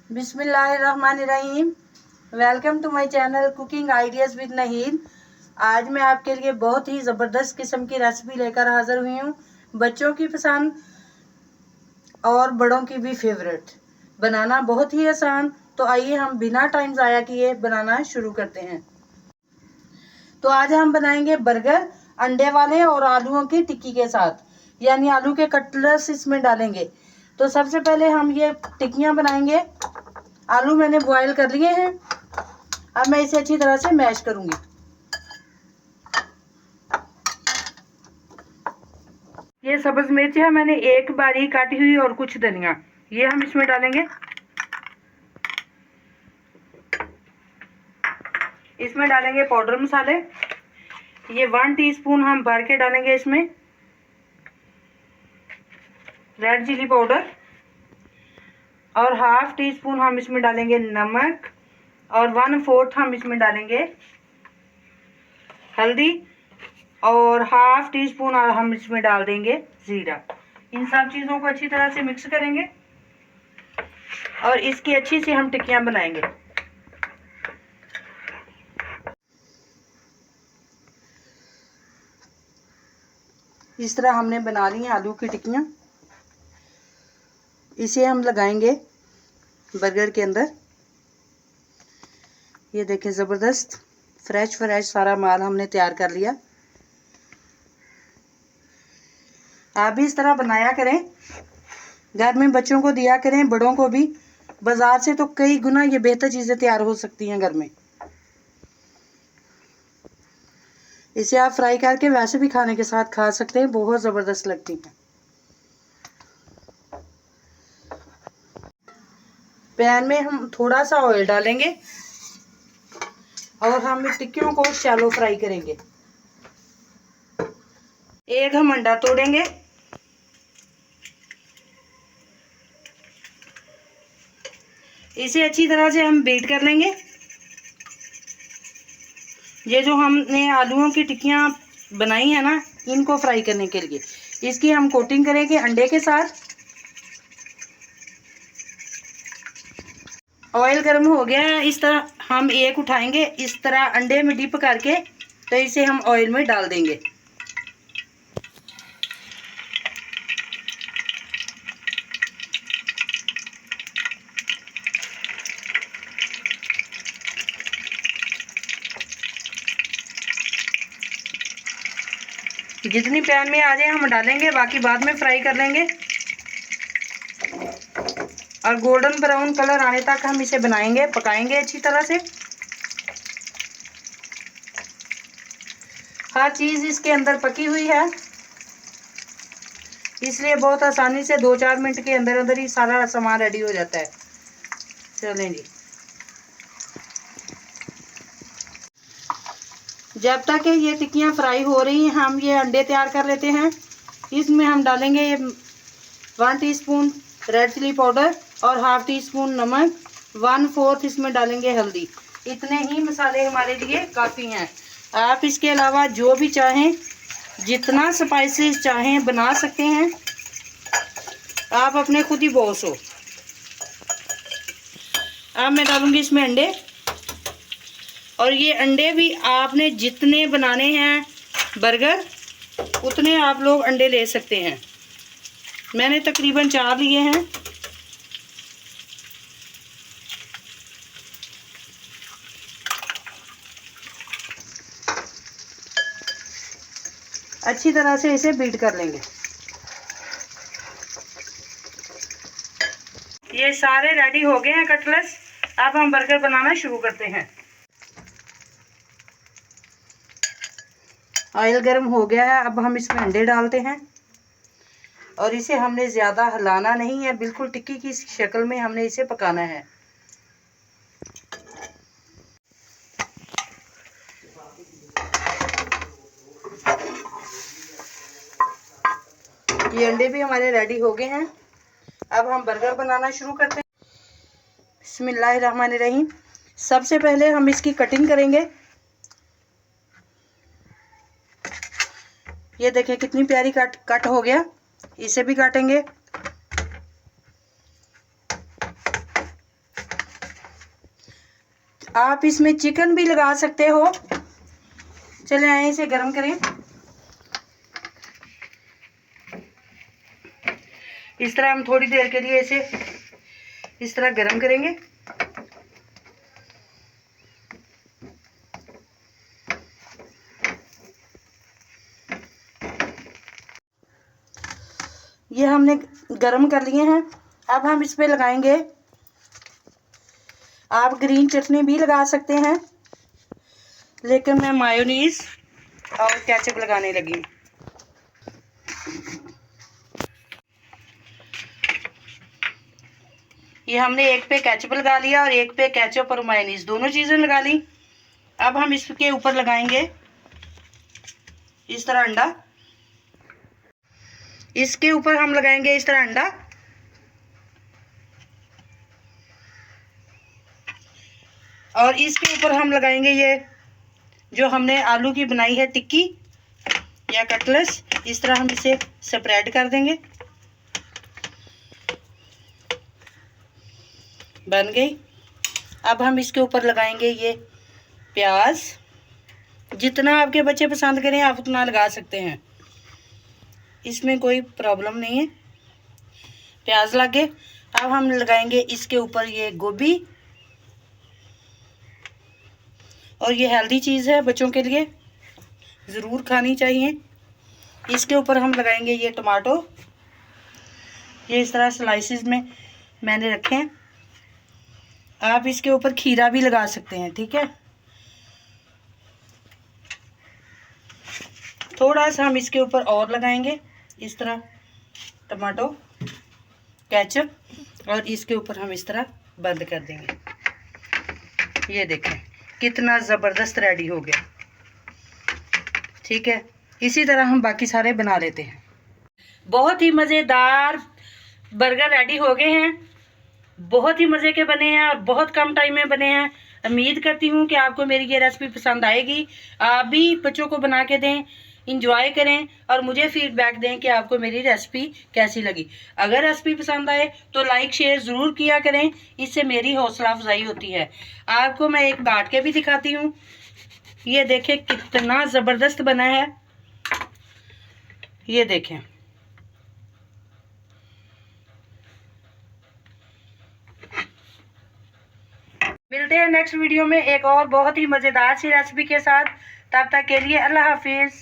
बिस्मिल्लाहिर्रहमानिर्रहीम। Welcome to my channel cooking ideas with Nahid. आज मैं आपके लिए बहुत ही ज़बरदस्त किस्म की रेसिपी लेकर हाज़िर हुई हूँ। बच्चों की पसंद और बड़ों की भी फेवरेट, बनाना बहुत ही आसान। तो आइए हम बिना टाइम ज़ाया किए बनाना शुरू करते हैं। तो आज हम बनाएंगे बर्गर अंडे वाले और आलूओं की टिक्की के साथ, यानी आलू के कटलेट्स इसमें डालेंगे। तो सबसे पहले हम ये टिक्कियाँ बनाएंगे। आलू मैंने बॉईल कर लिए हैं। अब मैं इसे अच्छी तरह से मैश करूंगी। ये सब्ज मिर्च है मैंने एक बारीक काटी हुई और कुछ धनिया, ये हम इसमें डालेंगे। इसमें डालेंगे पाउडर मसाले, ये 1 टीस्पून हम भर के डालेंगे। इसमें रेड चिली पाउडर और 1/2 टीस्पून हम इसमें डालेंगे नमक और 1/4 हम इसमें डालेंगे हल्दी और 1/2 टीस्पून हम इसमें डाल देंगे जीरा। इन सब चीज़ों को अच्छी तरह से मिक्स करेंगे और इसकी अच्छी सी हम टिक्कियाँ बनाएंगे। इस तरह हमने बना ली हैं आलू की टिक्कियाँ। इसे हम लगाएंगे बर्गर के अंदर। ये देखें, ज़बरदस्त फ्रेश सारा माल हमने तैयार कर लिया। आप भी इस तरह बनाया करें, घर में बच्चों को दिया करें, बड़ों को भी। बाजार से तो कई गुना ये बेहतर चीज़ें तैयार हो सकती हैं घर में। इसे आप फ्राई करके वैसे भी खाने के साथ खा सकते हैं, बहुत ज़बरदस्त लगती हैं। पैन में हम थोड़ा सा ऑयल डालेंगे और हम इस टिक्कियों को शैलो फ्राई करेंगे। एक हम अंडा तोड़ेंगे, इसे अच्छी तरह से हम बीट कर लेंगे। ये जो हमने आलूओं की टिक्कियाँ बनाई है ना, इनको फ्राई करने के लिए इसकी हम कोटिंग करेंगे अंडे के साथ। ऑयल गर्म हो गया है। इस तरह हम एक उठाएंगे, इस तरह अंडे में डिप करके, तो इसे हम ऑयल में डाल देंगे। जितनी पैन में आ जाए हम डालेंगे, बाकी बाद में फ्राई कर लेंगे। और गोल्डन ब्राउन कलर आने तक हम इसे बनाएंगे, पकाएंगे अच्छी तरह से। हर चीज़ इसके अंदर पकी हुई है, इसलिए बहुत आसानी से 2-4 मिनट के अंदर अंदर ही सारा सामान रेडी हो जाता है। चलें जी, जब तक ये टिक्कियाँ फ्राई हो रही हैं हम ये अंडे तैयार कर लेते हैं। इसमें हम डालेंगे ये 1 टीस्पून रेड चिली पाउडर और 1/2 टीस्पून नमक, 1/4 इसमें डालेंगे हल्दी। इतने ही मसाले हमारे लिए काफ़ी हैं। आप इसके अलावा जो भी चाहें, जितना स्पाइसेस चाहें बना सकते हैं। आप अपने खुद ही बॉस हो। अब मैं डालूंगी इसमें अंडे, और ये अंडे भी आपने जितने बनाने हैं बर्गर, उतने आप लोग अंडे ले सकते हैं। मैंने तकरीबन 4 लिए हैं। अच्छी तरह से इसे बीट कर लेंगे। ये सारे रेडी हो गए हैं कटलेट्स। अब हम बर्गर बनाना शुरू करते हैं। ऑयल गर्म हो गया है, अब हम इसमें अंडे डालते हैं और इसे हमने ज़्यादा हिलाना नहीं है, बिल्कुल टिक्की की शक्ल में हमने इसे पकाना है। ये अंडे भी हमारे रेडी हो गए हैं। अब हम बर्गर बनाना शुरू करते हैं। बिस्मिल्लाहिर्रहमानिर्रहीम। सबसे पहले हम इसकी कटिंग करेंगे। ये देखें कितनी प्यारी कट हो गया। इसे भी काटेंगे। आप इसमें चिकन भी लगा सकते हो। चले आए इसे गरम करें। इस तरह हम थोड़ी देर के लिए इसे इस तरह गरम करेंगे। ये हमने गरम कर लिए हैं। अब हम इस पे लगाएंगे, आप ग्रीन चटनी भी लगा सकते हैं, लेकिन मैं मायोनीज और केचप लगाने लगी। ये हमने एक पे केचप लगा लिया और एक पे केचप और मायोनीज दोनों चीज़ें लगा ली। अब हम इसके ऊपर लगाएंगे इस तरह अंडा। इसके ऊपर हम लगाएंगे इस तरह अंडा और इसके ऊपर हम लगाएंगे ये जो हमने आलू की बनाई है टिक्की या कटलेस। इस तरह हम इसे स्प्रेड कर देंगे। बन गई। अब हम इसके ऊपर लगाएंगे ये प्याज। जितना आपके बच्चे पसंद करें आप उतना लगा सकते हैं, इसमें कोई प्रॉब्लम नहीं है। प्याज लगे। अब हम लगाएंगे इसके ऊपर ये गोभी, और ये हेल्दी चीज़ है, बच्चों के लिए ज़रूर खानी चाहिए। इसके ऊपर हम लगाएंगे ये टमाटो। ये इस तरह स्लाइसिस में मैंने रखे हैं। आप इसके ऊपर खीरा भी लगा सकते हैं, ठीक है। थोड़ा सा हम इसके ऊपर और लगाएंगे इस तरह टमाटो केचप, और इसके ऊपर हम इस तरह बंद कर देंगे। ये देखें कितना ज़बरदस्त रेडी हो गया, ठीक है। इसी तरह हम बाकी सारे बना लेते हैं। बहुत ही मज़ेदार बर्गर रेडी हो गए हैं। बहुत ही मज़े के बने हैं और बहुत कम टाइम में बने हैं। उम्मीद करती हूँ कि आपको मेरी ये रेसिपी पसंद आएगी। आप भी बच्चों को बना के दें, इंजॉय करें और मुझे फीडबैक दें कि आपको मेरी रेसिपी कैसी लगी। अगर रेसिपी पसंद आए तो लाइक शेयर ज़रूर किया करें, इससे मेरी हौसला अफजाई होती है। आपको मैं एक बांट के भी दिखाती हूँ। ये देखें कितना ज़बरदस्त बना है, ये देखें। मिलते हैं नेक्स्ट वीडियो में एक और बहुत ही मज़ेदार सी रेसिपी के साथ। तब तक के लिए अल्लाह हाफिज़।